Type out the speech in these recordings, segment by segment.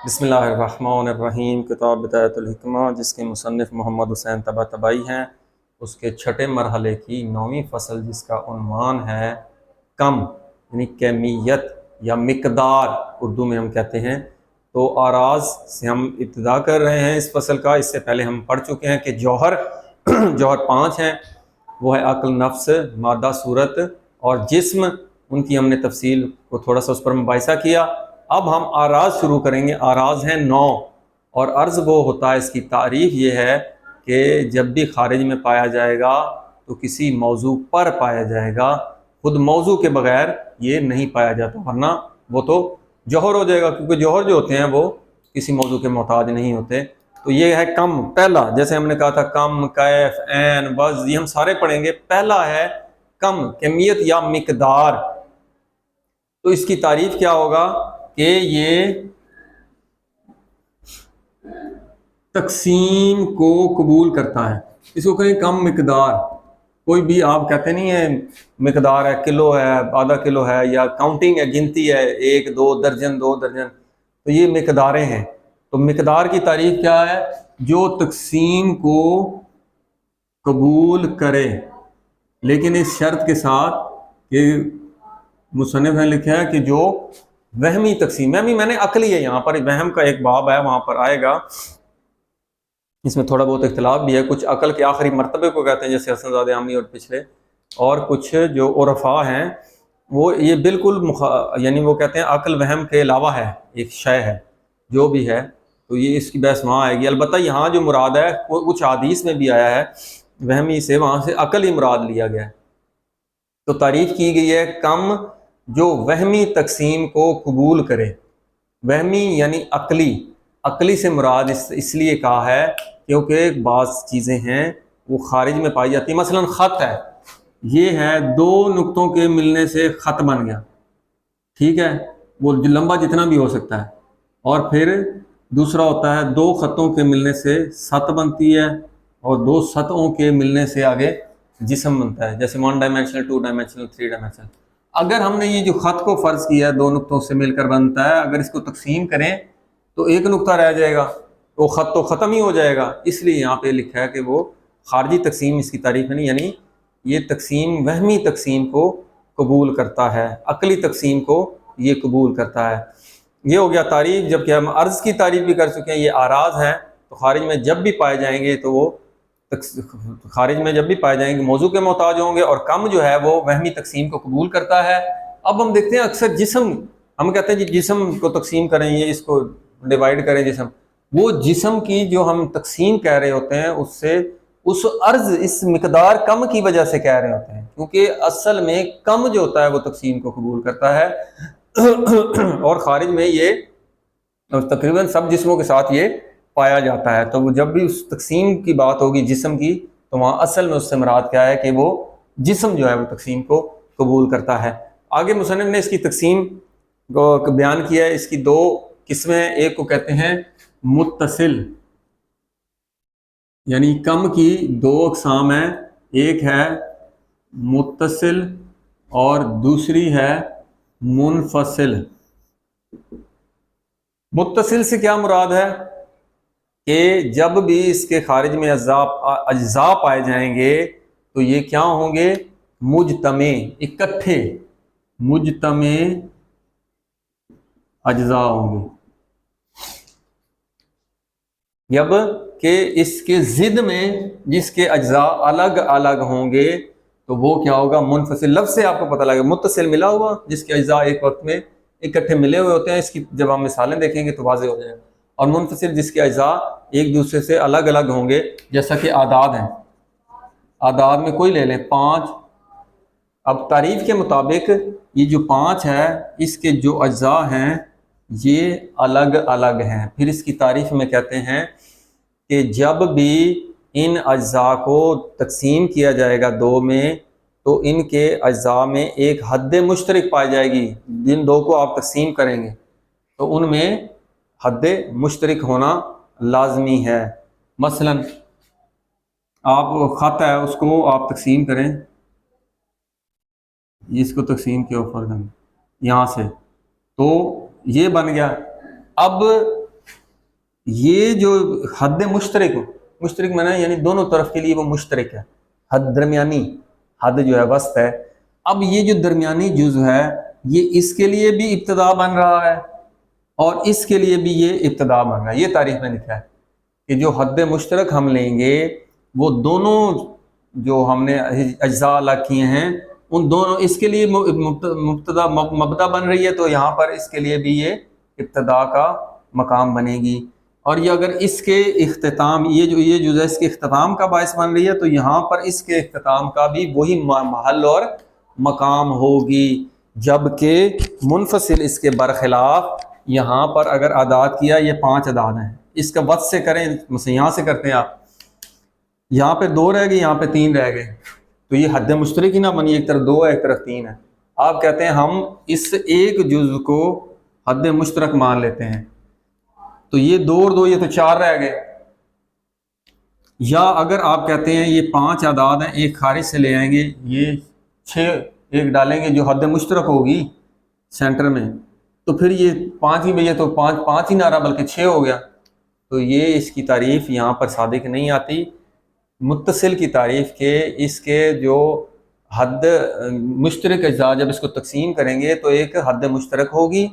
بسم اللہ الرحمن الرحیم۔ کتاب بدایۃ الحکمہ جس کے مصنف محمد حسین طباطبائی ہیں، اس کے چھٹے مرحلے کی 9ویں فصل جس کا عنوان ہے کم، یعنی کمیت یا مقدار اردو میں ہم کہتے ہیں۔ تو آراز سے ہم ابتدا کر رہے ہیں اس فصل کا۔ اس سے پہلے ہم پڑھ چکے ہیں کہ جوہر جوہر 5 ہیں، وہ ہے عقل، نفس، مادہ، صورت اور جسم۔ ان کی ہم نے تفصیل کو تھوڑا سا اس پر مباحثہ کیا۔ اب ہم آراز شروع کریں گے۔ آراز ہیں 9، اور عرض وہ ہوتا ہے، اس کی تعریف یہ ہے کہ جب بھی خارج میں پایا جائے گا تو کسی موضوع پر پایا جائے گا، خود موضوع کے بغیر یہ نہیں پایا جاتا، ورنہ وہ تو جوہر ہو جائے گا، کیونکہ جوہر جو ہوتے ہیں وہ کسی موضوع کے محتاج نہیں ہوتے۔ تو یہ ہے کم۔ پہلا جیسے ہم نے کہا تھا کم، کیف، عین، وز، یہ ہم سارے پڑھیں گے۔ پہلا ہے کم، کمیت یا مقدار۔ تو اس کی تعریف کیا ہوگا کہ یہ تقسیم کو قبول کرتا ہے۔ اس کو کہیں کم مقدار۔ کوئی بھی آپ کہتے نہیں ہے مقدار ہے، کلو ہے، آدھا کلو ہے، یا کاؤنٹنگ ہے، گنتی ہے، 1، 2 درجن، 2 درجن، تو یہ مقداریں ہیں۔ تو مقدار کی تعریف کیا ہے؟ جو تقسیم کو قبول کرے، لیکن اس شرط کے ساتھ کہ مصنف نے لکھا ہے کہ جو وہمی تقسیم، وہمی میں نے عقلی ہے، یہاں پر وہم کا ایک باب ہے، وہاں پر آئے گا، اس میں تھوڑا بہت اختلاف بھی ہے۔ کچھ عقل کے آخری مرتبے کو کہتے ہیں، جیسے حسن زادہ عامی اور پچھلے، اور کچھ جو عرفاء ہیں وہ یہ بالکل یعنی وہ کہتے ہیں عقل وہم کے علاوہ ہے، ایک شے ہے جو بھی ہے۔ تو یہ اس کی بحث وہاں آئے گی۔ البتہ یہاں جو مراد ہے کچھ حدیث میں بھی آیا ہے وہمی سے، وہاں سے عقل ہی مراد لیا گیا ہے۔ تو تعریف کی گئی ہے کم جو وہمی تقسیم کو قبول کرے۔ وہمی یعنی عقلی، عقلی سے مراد اس لیے کہا ہے کیونکہ بعض چیزیں ہیں وہ خارج میں پائی جاتی ہیں۔ مثلا خط ہے، یہ ہے 2 نقطوں کے ملنے سے خط بن گیا، ٹھیک ہے، وہ لمبا جتنا بھی ہو سکتا ہے۔ اور پھر دوسرا ہوتا ہے 2 خطوں کے ملنے سے سطح بنتی ہے، اور 2 سطحوں کے ملنے سے آگے جسم بنتا ہے، جیسے 1 ڈائمینشنل، 2 ڈائمینشنل، 3 ڈائمینشنل۔ اگر ہم نے یہ جو خط کو فرض کیا ہے 2 نقطوں سے مل کر بنتا ہے، اگر اس کو تقسیم کریں تو 1 نقطہ رہ جائے گا، وہ خط تو ختم ہی ہو جائے گا۔ اس لیے یہاں پہ لکھا ہے کہ وہ خارجی تقسیم اس کی تعریف نہیں، یعنی یہ تقسیم وہمی تقسیم کو قبول کرتا ہے، عقلی تقسیم کو یہ قبول کرتا ہے۔ یہ ہو گیا تعریف۔ جب کہ ہم عرض کی تعریف بھی کر چکے ہیں، یہ آراز ہیں، تو خارج میں جب بھی پائے جائیں گے تو وہ خارج میں جب بھی پائے جائیں گے موضوع کے محتاج ہوں گے، اور کم جو ہے وہ وہمی تقسیم کو قبول کرتا ہے۔ اب ہم دیکھتے ہیں اکثر جسم، ہم کہتے ہیں جی جسم کو تقسیم کریں، یہ اس کو ڈیوائیڈ کریں جسم، وہ جسم کی جو ہم تقسیم کہہ رہے ہوتے ہیں اس سے اس عرض، اس مقدار کم کی وجہ سے کہہ رہے ہوتے ہیں، کیونکہ اصل میں کم جو ہوتا ہے وہ تقسیم کو قبول کرتا ہے، اور خارج میں یہ تقریباً سب جسموں کے ساتھ یہ پایا جاتا ہے۔ تو وہ جب بھی اس تقسیم کی بات ہوگی جسم کی، تو وہاں اصل میں اس سے مراد کیا ہے کہ وہ جسم جو ہے وہ تقسیم کو قبول کرتا ہے۔ آگے مصنف نے اس کی تقسیم کو بیان کیا ہے۔ اس کی 2 قسمیں، ایک کو کہتے ہیں متصل، یعنی کم کی 2 اقسام ہیں، ایک ہے متصل اور دوسری ہے منفصل۔ متصل سے کیا مراد ہے کہ جب بھی اس کے خارج میں اجزاء پائے جائیں گے تو یہ کیا ہوں گے؟ مجتمع، اکٹھے مجتمع اجزاء ہوں گے۔ جب کہ اس کے ضد میں جس کے اجزاء الگ الگ ہوں گے تو وہ کیا ہوگا؟ منفصل۔ لفظ سے آپ کو پتہ لگے گا، متصل ملا ہوا جس کے اجزاء ایک وقت میں اکٹھے ملے ہوئے ہوتے ہیں، اس کی جب ہم مثالیں دیکھیں گے تو واضح ہو جائے گا۔ اور منفصل جس کے اجزاء ایک دوسرے سے الگ الگ ہوں گے، جیسا کہ اعداد ہیں۔ اعداد میں کوئی لے لیں 5، اب تعریف کے مطابق یہ جو 5 ہے اس کے جو اجزاء ہیں یہ الگ الگ ہیں۔ پھر اس کی تعریف میں کہتے ہیں کہ جب بھی ان اجزاء کو تقسیم کیا جائے گا 2 میں، تو ان کے اجزاء میں ایک حد مشترک پائی جائے گی۔ جن 2 کو آپ تقسیم کریں گے تو ان میں حد مشترک ہونا لازمی ہے۔ مثلا آپ خط ہے، اس کو آپ تقسیم کریں، اس کو تقسیم کیا فرض یہاں سے، تو یہ بن گیا۔ اب یہ جو حد مشترک میں نے یعنی دونوں طرف کے لیے وہ مشترک ہے، حد درمیانی حد جو ہے وسط ہے۔ اب یہ جو درمیانی جزو ہے یہ اس کے لیے بھی ابتدا بن رہا ہے اور اس کے لیے بھی یہ ابتدا بن رہا ہے۔ یہ تاریخ میں لکھا ہے کہ جو حد مشترک ہم لیں گے وہ دونوں جو ہم نے اجزاء الگ کیے ہیں ان دونوں، اس کے لیے مبدا بن رہی ہے تو یہاں پر اس کے لیے بھی یہ ابتدا کا مقام بنے گی، اور یہ اگر اس کے اختتام یہ جو ہے اس کے اختتام کا باعث بن رہی ہے تو یہاں پر اس کے اختتام کا بھی وہی محل اور مقام ہوگی، جبکہ منفصل اس کے برخلاف یہاں پر اگر اعداد کیا یہ 5 اعداد ہیں، اس کا وقت سے کریں، مثلا یہاں سے کرتے ہیں آپ، یہاں پہ 2 رہ گئے یہاں پہ 3 رہ گئے تو یہ حد مشترک ہی نہ بنی، ایک طرف 2 ہے ایک طرف 3 ہے۔ آپ کہتے ہیں ہم اس ایک جزو کو حد مشترک مان لیتے ہیں تو یہ 2 اور 2 یہ تو 4 رہ گئے، یا اگر آپ کہتے ہیں یہ 5 اعداد ہیں ایک خارج سے لے آئیں گے، یہ 6 ایک ڈالیں گے جو حد مشترک ہوگی سینٹر میں، تو پھر یہ 5 ہی بھیا تو 5 ہی نہ رہا بلکہ 6 ہو گیا، تو یہ اس کی تعریف یہاں پر صادق نہیں آتی۔ متصل کی تعریف کے اس کے جو حد مشترک اجزاء جب اس کو تقسیم کریں گے تو ایک حد مشترک ہوگی،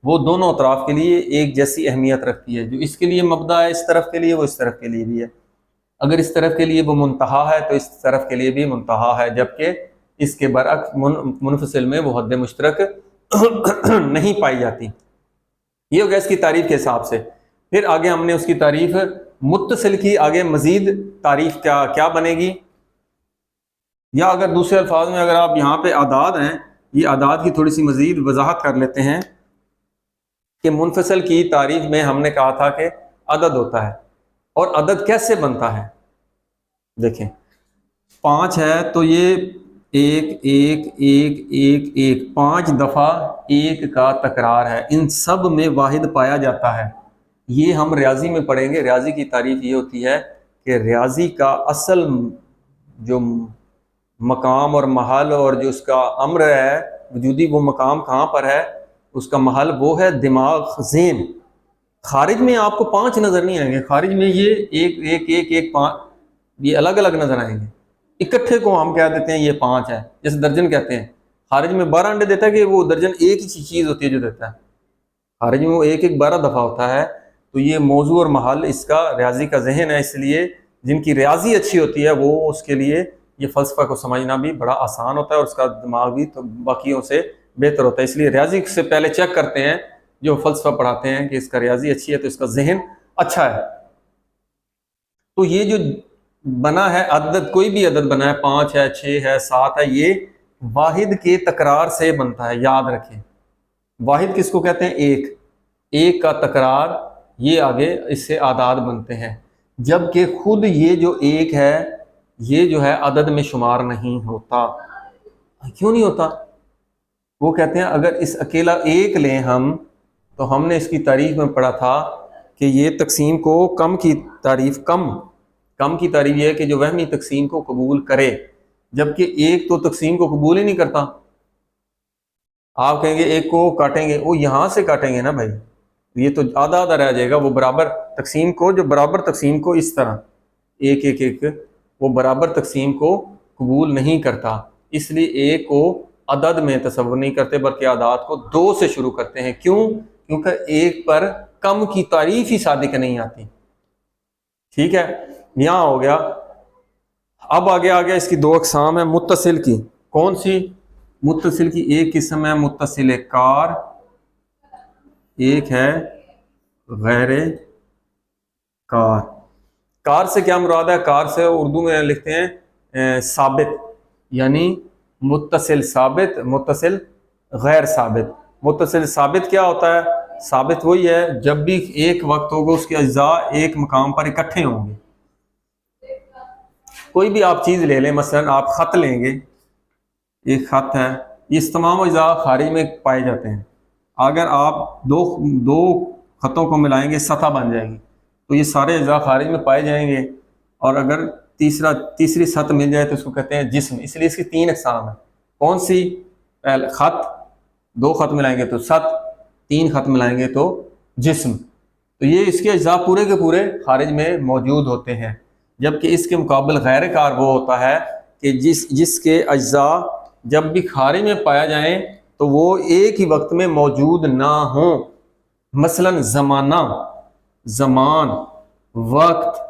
وہ دونوں اطراف کے لیے ایک جیسی اہمیت رکھتی ہے، جو اس کے لیے مبدا ہے اس طرف کے لیے وہ اس طرف کے لیے بھی ہے، اگر اس طرف کے لیے وہ منتہا ہے تو اس طرف کے لیے بھی منتہا ہے، جبکہ اس کے برعکس منفصل میں وہ حد مشترک نہیں پائی جاتی۔ یہ ہو گیا اس کی تعریف کے حساب سے۔ پھر آگے ہم نے اس کی تعریف متصل کی، آگے مزید تعریف کیا بنے گی، یا اگر دوسرے الفاظ میں اگر آپ یہاں پہ اعداد ہیں، یہ اعداد کی تھوڑی سی مزید وضاحت کر لیتے ہیں کہ منفصل کی تعریف میں ہم نے کہا تھا کہ عدد ہوتا ہے، اور عدد کیسے بنتا ہے، دیکھیں 5 ہے تو یہ 1 1 1 1 1 5 دفعہ 1 کا تکرار ہے، ان سب میں واحد پایا جاتا ہے۔ یہ ہم ریاضی میں پڑھیں گے، ریاضی کی تعریف یہ ہوتی ہے کہ ریاضی کا اصل جو مقام اور محل اور جو اس کا امر ہے وجودی، وہ مقام کہاں پر ہے، اس کا محل وہ ہے دماغ ذہن۔ خارج میں آپ کو 5 نظر نہیں آئیں گے، خارج میں یہ 1 1 1 1 5 یہ الگ الگ نظر آئیں گے، اکٹھے کو ہم کہہ دیتے ہیں یہ 5 ہے، جیسے درجن کہتے ہیں۔ خارج میں 12 انڈے دیتا ہے کہ وہ درجن ایک ہی چیز ہوتی ہے جو دیتا ہے، خارج میں وہ 1 1 12 دفعہ ہوتا ہے، تو یہ موضوع اور محل اس کا ریاضی کا ذہن ہے، اس لیے جن کی ریاضی اچھی ہوتی ہے وہ اس کے لیے یہ فلسفہ کو سمجھنا بھی بڑا آسان ہوتا ہے، اور اس کا دماغ بھی تو باقیوں سے بہتر ہوتا ہے، اس لیے ریاضی سے پہلے چیک کرتے ہیں جو فلسفہ پڑھاتے ہیں کہ اس کا ریاضی اچھی ہے تو اس کا ذہن اچھا ہے۔ تو یہ جو بنا ہے عدد، کوئی بھی عدد بنا ہے، 5 ہے 6 ہے 7 ہے، یہ واحد کے تکرار سے بنتا ہے، یاد رکھیں۔ واحد کس کو کہتے ہیں، ایک کا تکرار، یہ آگے اس سے اعداد بنتے ہیں، جبکہ خود یہ جو 1 ہے یہ جو ہے عدد میں شمار نہیں ہوتا۔ کیوں نہیں ہوتا؟ وہ کہتے ہیں اگر اس اکیلا 1 لیں ہم تو ہم نے اس کی تعریف میں پڑھا تھا کہ یہ تقسیم کو کم کی تعریف کم کی تعریف یہ ہے کہ جو وہمی تقسیم کو قبول کرے، جبکہ 1 تو تقسیم کو قبول ہی نہیں کرتا۔ آپ کہیں گے 1 کو کاٹیں گے، وہ یہاں سے کاٹیں گے نا بھائی، یہ تو آدھا آدھا رہ جائے گا، وہ برابر تقسیم کو، جو برابر تقسیم کو اس طرح 1 1 1 وہ برابر تقسیم کو قبول نہیں کرتا، اس لیے 1 کو عدد میں تصور نہیں کرتے بلکہ اعداد کو 2 سے شروع کرتے ہیں۔ کیوں؟ کیونکہ 1 پر کم کی تعریف ہی صادق نہیں آتی۔ ٹھیک ہے، یہاں ہو گیا۔ اب آگے اس کی 2 اقسام ہیں متصل کی۔ کون سی؟ متصل کی ایک قسم ہے متصل کار، ایک ہے غیر کار۔ کار سے کیا مراد ہے؟ کار سے اردو میں لکھتے ہیں ثابت، یعنی متصل ثابت، متصل غیر ثابت۔ متصل ثابت کیا ہوتا ہے؟ ثابت وہی ہے جب بھی ایک وقت ہوگا اس کے اجزاء ایک مقام پر اکٹھے ہوں گے۔ کوئی بھی آپ چیز لے لیں، مثلا آپ خط لیں گے، ایک خط ہے، یہ تمام اجزاء خارج میں پائے جاتے ہیں، اگر آپ دو خطوں کو ملائیں گے سطح بن جائے گی، تو یہ سارے اجزاء خارج میں پائے جائیں گے، اور اگر تیسری سطح مل جائے تو اس کو کہتے ہیں جسم۔ اس لیے اس کی 3 اقسام ہیں۔ کون سی؟ پہلے خط، 2 خط ملائیں گے تو سطح، 3 خط ملائیں گے تو جسم۔ تو یہ اس کے اجزاء پورے کے پورے خارج میں موجود ہوتے ہیں، جبکہ اس کے مقابل غیر کار وہ ہوتا ہے کہ جس کے اجزاء جب بھی خارج میں پایا جائیں تو وہ ایک ہی وقت میں موجود نہ ہوں، مثلا زمانہ، زمان، وقت۔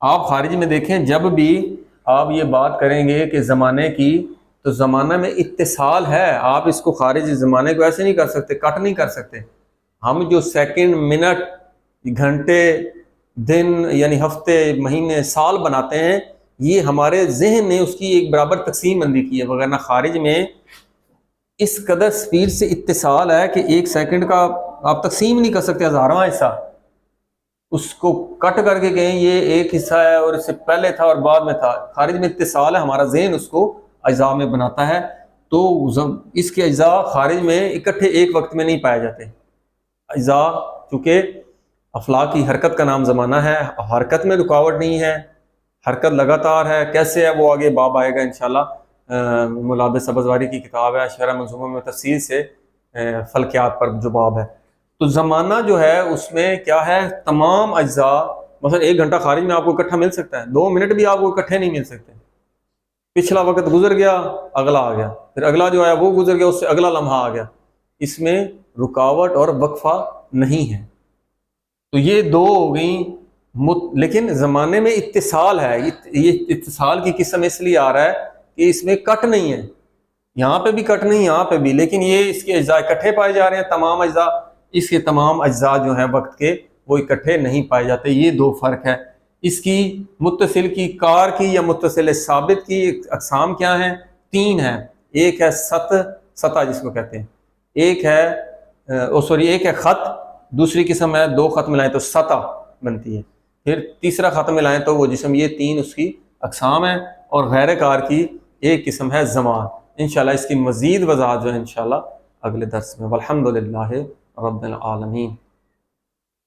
آپ خارج میں دیکھیں جب بھی آپ یہ بات کریں گے کہ زمانے کی، تو زمانہ میں اتصال ہے، آپ اس کو خارج زمانے کو ایسے نہیں کر سکتے، کٹ نہیں کر سکتے۔ ہم جو سیکنڈ، منٹ، گھنٹے، دن یعنی ہفتے، مہینے، سال بناتے ہیں، یہ ہمارے ذہن نے اس کی ایک برابر تقسیم بندی کی ہے، وغیرہ خارج میں اس قدر سپیڈ سے اتصال ہے کہ ایک سیکنڈ کا آپ تقسیم نہیں کر سکتے ہزارواں حصہ، اس کو کٹ کر کے کہیں یہ ایک حصہ ہے اور اس سے پہلے تھا اور بعد میں تھا۔ خارج میں اتصال ہے، ہمارا ذہن اس کو اجزاء میں بناتا ہے، تو اس کے اجزاء خارج میں اکٹھے ایک وقت میں نہیں پائے جاتے۔ اجزاء چونکہ افلاک کی حرکت کا نام زمانہ ہے، حرکت میں رکاوٹ نہیں ہے، حرکت لگاتار ہے، کیسے ہے وہ آگے باب آئے گا انشاءاللہ، مولاد سبزواری کی کتاب ہے شرح منظومہ میں تفصیل سے فلکیات پر جو باب ہے۔ تو زمانہ جو ہے اس میں کیا ہے، تمام اجزاء، مثلا ایک گھنٹہ خارج میں آپ کو اکٹھا مل سکتا ہے، 2 منٹ بھی آپ کو اکٹھے نہیں مل سکتے، پچھلا وقت گزر گیا اگلا آ گیا، پھر اگلا جو ہے وہ گزر گیا اس سے اگلا لمحہ آ گیا، اس میں رکاوٹ اور وقفہ نہیں ہے۔ تو یہ دو ہو گئیں، لیکن زمانے میں اتصال ہے، یہ اتصال کی قسم اس لیے آ رہا ہے کہ اس میں کٹ نہیں ہے، یہاں پہ بھی کٹ نہیں، یہاں پہ بھی، لیکن یہ اس کے اجزاء اکٹھے پائے جا رہے ہیں، تمام اجزاء، اس کے تمام اجزاء جو ہیں وقت کے وہ اکٹھے نہیں پائے جاتے۔ یہ دو فرق ہے۔ اس کی متصل کی، کار کی یا متصل ثابت کی اقسام کیا ہیں؟ 3 ہیں۔ ایک ہے سطح جس کو کہتے ہیں، ایک ہے ایک ہے خط، دوسری قسم ہے 2 خط ملائیں تو سطح بنتی ہے، پھر تیسرا خط ملائیں تو وہ جسم۔ یہ 3 اس کی اقسام ہیں، اور غیر کار کی ایک قسم ہے زمان۔ انشاءاللہ اس کی مزید وضاحت جو ہے انشاءاللہ اگلے درس میں۔ والحمدللہ رب العالمین۔